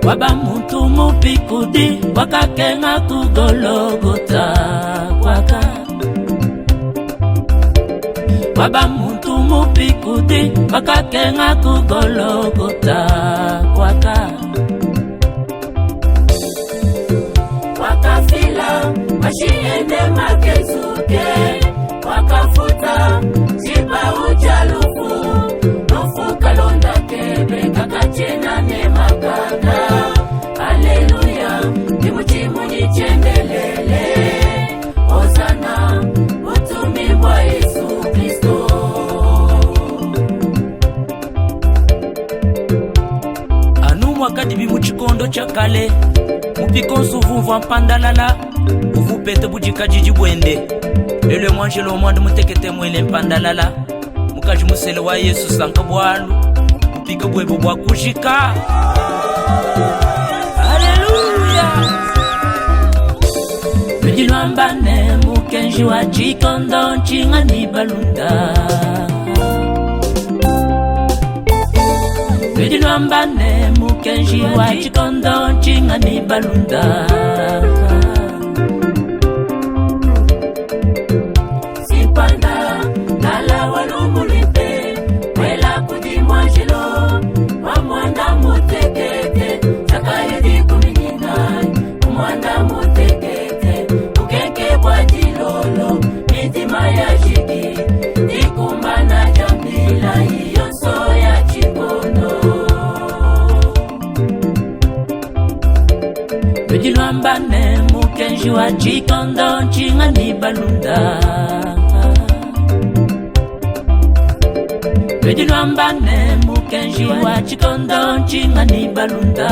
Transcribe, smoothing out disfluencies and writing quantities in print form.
Waba muntu mupikudi wakakenga kugologota kwaka. Waba muntu mupikudi wakakenga kugologota kwaka. Wakafila washiende makezuke, wakafuta ziba ujalufu, nufu kalonda kebe kakachena ne makaka. Haleluya, nimuchimu nichendelele, Hosana, utumi wa Yesu Kristo. Anu mwakadi bimu chikondo chakale, mupikonsu vuvu mpandalala, uvu pete bujika jiji bwende. Lele mwanjelo mwandu mutekete mwele mpandalala, mukaji musele wa Yesu sanka bwalu, mupika bwebo bwa kujika. Haleluya. Mujilwambane mukenji wa chikondo nchinga ni balunda. Mujilwambane mukenji wa chikondo nchinga ni balunda. Sipanda nala walumulipe, wela kudimwa jilo, wamwanda mutekete, chakayedi kumininai, umwanda mutekete, ukeke kwa jilolo, mitima ya jiki, ikumbana jambila, iyonso ya chikondo. Mujilwambane mukenji wa chikondo nchinga ni balunda. Mujilwambane mukenji wa chikondo nchinga ni balunda.